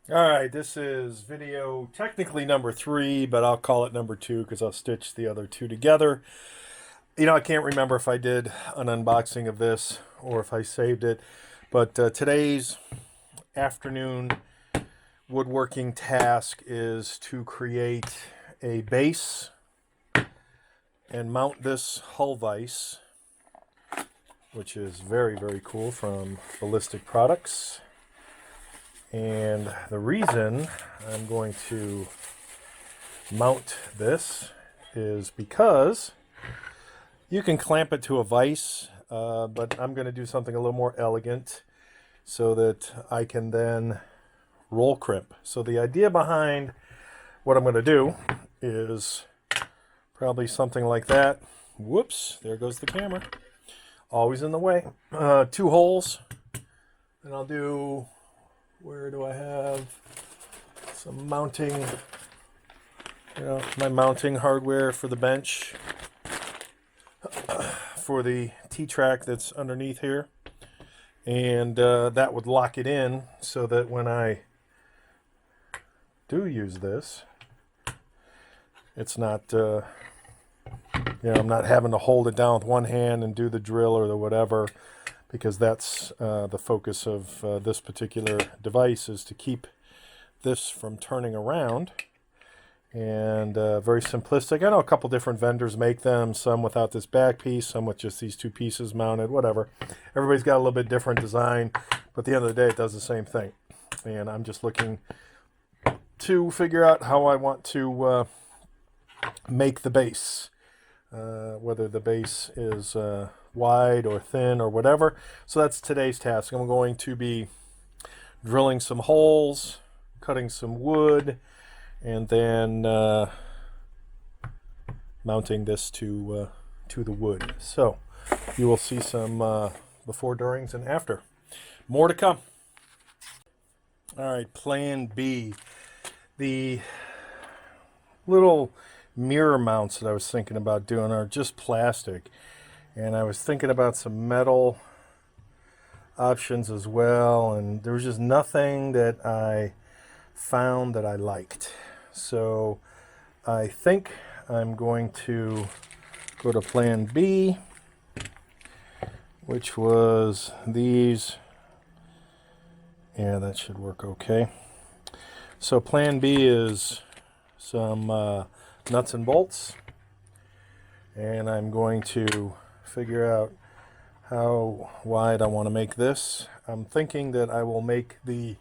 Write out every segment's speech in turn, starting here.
All right, this is video technically number 3, but I'll call it number 2 because I'll stitch the other 2 together. I can't remember if I did an unboxing of this or if I saved it, but today's afternoon woodworking task is to create a base and mount this hull vise, which is very, very cool, from Ballistic Products. And the reason I'm going to mount this is because you can clamp it to a vise, but I'm going to do something a little more elegant so that I can then roll crimp. So the idea behind what I'm going to do is probably something like that. Whoops, there goes the camera. Always in the way. 2 holes, and I'll do, where do I have some mounting, my mounting hardware for the bench, for the T-track that's underneath here, and that would lock it in so that when I do use this, it's not, I'm not having to hold it down with one hand and do the drill or the whatever, because that's the focus of this particular device, is to keep this from turning around. And very simplistic. I know a couple different vendors make them, some without this back piece, some with just these 2 pieces mounted, whatever. Everybody's got a little bit different design, but at the end of the day, it does the same thing. And I'm just looking to figure out how I want to make the base, whether the base is wide or thin or whatever. So that's today's task. I'm going to be drilling some holes, cutting some wood, and then mounting this to the wood. So you will see some before, durings, and after. More to come. All right, plan B. The little mirror mounts that I was thinking about doing are just plastic, and I was thinking about some metal options as well, and there was just nothing that I found that I liked. So I think I'm going to go to plan B, which was these. Yeah, that should work okay. So plan B is some nuts and bolts, and I'm going to figure out how wide I want to make this. I'm thinking that I will make the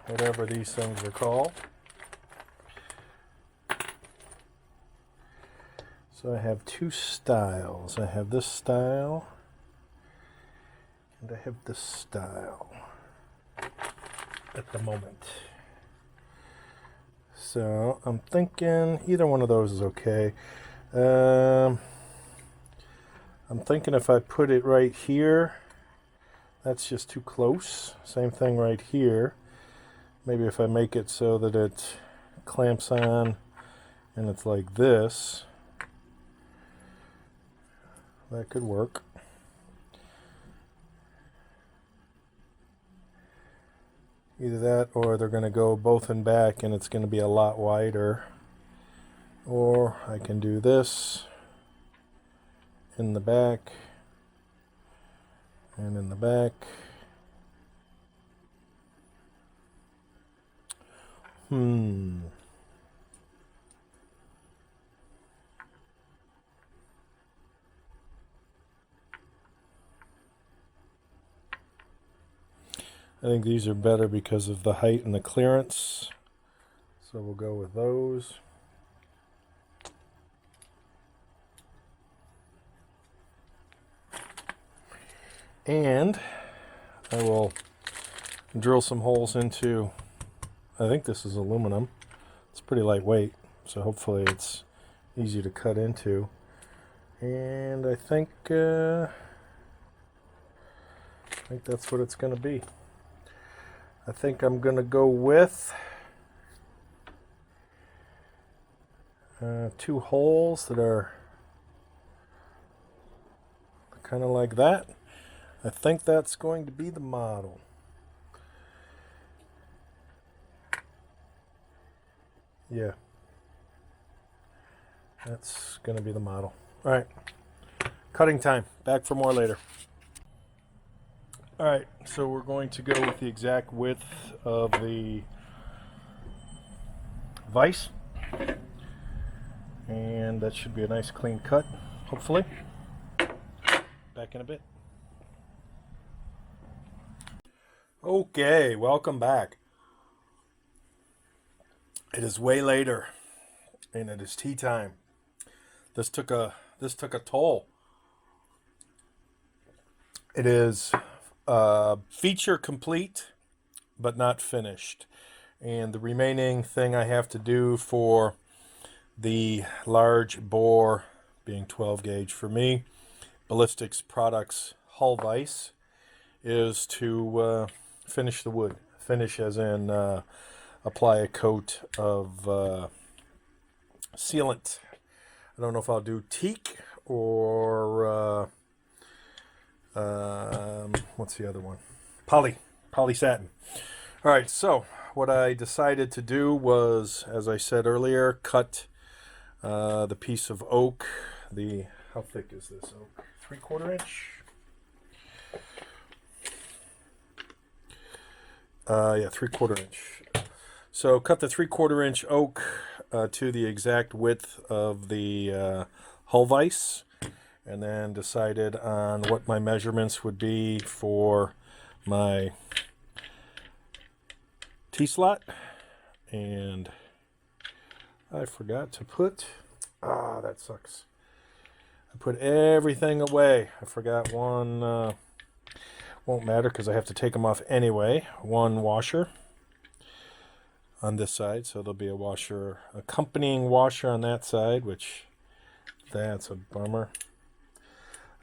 whatever these things are called. So I have 2 styles. I have this style and I have this style at the moment. So I'm thinking either one of those is okay. I'm thinking if I put it right here, that's just too close. Same thing right here. Maybe if I make it so that it clamps on and it's like this, that could work. Either that, or they're going to go both in back and it's going to be a lot wider. Or I can do this in the back and in the back. I think these are better because of the height and the clearance. So we'll go with those. And I will drill some holes into, I think this is aluminum. It's pretty lightweight, so hopefully it's easy to cut into. And I think that's what it's going to be. I think I'm going to go with 2 holes that are kind of like that. I think that's going to be the model. Yeah. That's going to be the model. All right. Cutting time. Back for more later. All right. So we're going to go with the exact width of the vise. And that should be a nice clean cut, hopefully. Back in a bit. Okay, welcome back. It is way later, and it is tea time. This took a toll. It is feature complete, but not finished. And the remaining thing I have to do for the large bore, being 12 gauge for me, Ballistic Products hull vise, is to finish the wood. Finish as in apply a coat of sealant. I don't know if I'll do teak or what's the other one? Poly satin. All right, so what I decided to do was, as I said earlier, cut the piece of oak. How thick is this oak? 3/4 inch? Yeah, 3/4 inch. So cut the 3/4 inch oak to the exact width of the hull vise, and then decided on what my measurements would be for my T-slot. And I forgot to put, that sucks. I put everything away. I forgot one, won't matter because I have to take them off anyway. One washer on this side, so there'll be a washer, accompanying washer on that side, which that's a bummer.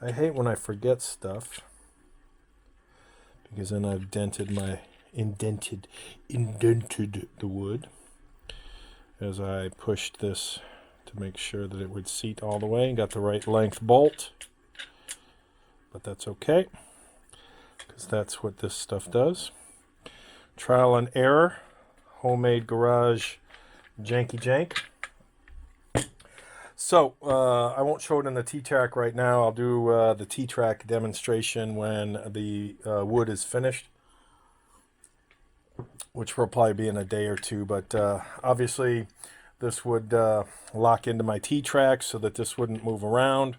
I hate when I forget stuff, because then I've indented the wood as I pushed this to make sure that it would seat all the way and got the right length bolt. But that's okay, because that's what this stuff does. Trial and error, homemade garage janky jank. So I won't show it in the T-track right now. I'll do the T-track demonstration when the wood is finished, which will probably be in a day or two. But obviously this would lock into my T-track so that this wouldn't move around.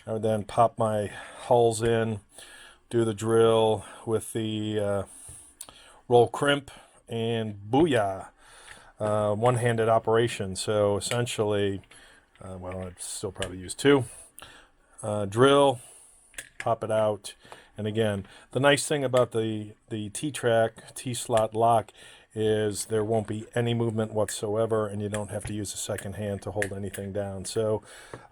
I would then pop my hulls in, do the drill with the roll crimp, and booyah, one-handed operation. So essentially, well, I'd still probably use two. Drill, pop it out, and again, the nice thing about the T-track, T-slot lock is there won't be any movement whatsoever, and you don't have to use a second hand to hold anything down. So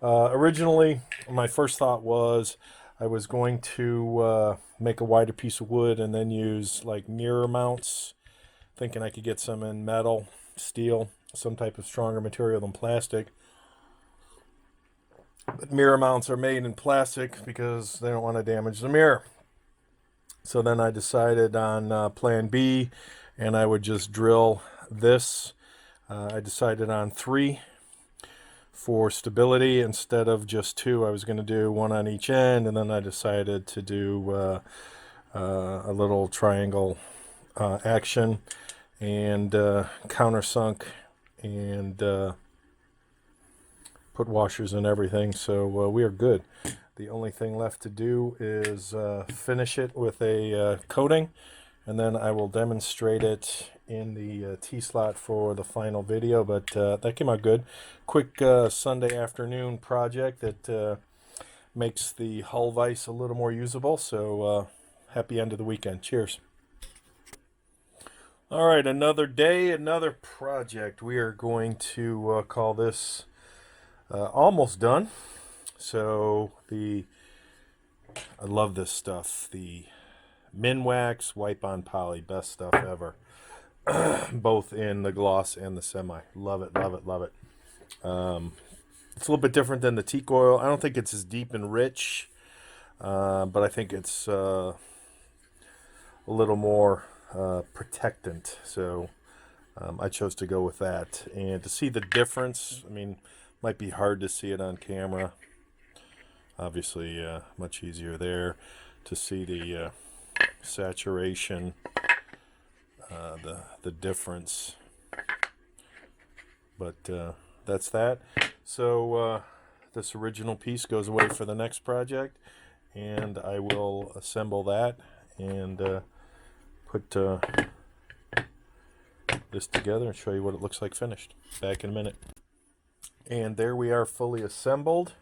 originally, my first thought was I was going to make a wider piece of wood and then use like mirror mounts, thinking I could get some in metal, steel, some type of stronger material than plastic. But mirror mounts are made in plastic because they don't want to damage the mirror. So then I decided on plan B, and I would just drill this. I decided on 3 for stability instead of just 2. I was going to do 1 on each end, and then I decided to do a little triangle action and countersunk and put washers and everything. So we are good. The only thing left to do is finish it with a coating, and then I will demonstrate it in the T-slot for the final video. But that came out good. Quick Sunday afternoon project that makes the hull vise a little more usable. So happy end of the weekend. Cheers. All right, another day, another project. We are going to call this almost done. So I love this stuff. The Minwax Wipe-On Poly, best stuff ever. Both in the gloss and the semi. Love it, love it, love it. It's a little bit different than the teak oil. I don't think it's as deep and rich. but I think it's a little more protectant, so I chose to go with that. And to see the difference, I mean, might be hard to see it on camera. Obviously, much easier there to see the saturation, the difference. But that's that. So this original piece goes away for the next project, and I will assemble that and put this together and show you what it looks like finished. Back in a minute. And there we are, fully assembled,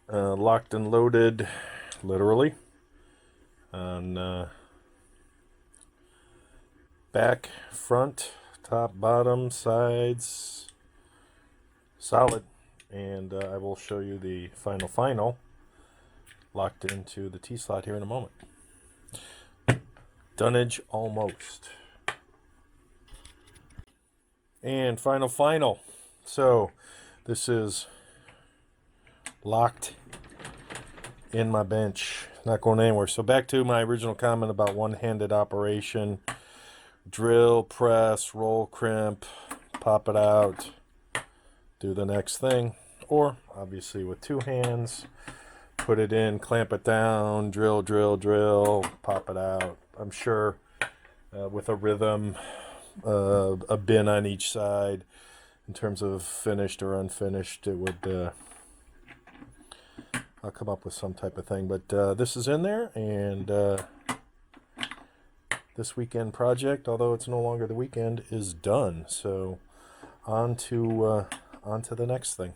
locked and loaded, literally, on back, front, top, bottom, sides, solid. And I will show you the final locked into the T-slot here in a moment. Dunnage almost. And final. So this is locked in my bench, not going anywhere. So back to my original comment about one-handed operation. Drill, press, roll, crimp, pop it out, do the next thing. Or obviously with two hands, put it in, clamp it down, drill, pop it out. I'm sure with a rhythm, a bin on each side, in terms of finished or unfinished, it would I'll come up with some type of thing. But this is in there, and this weekend project, although it's no longer the weekend, is done. So on to the next thing.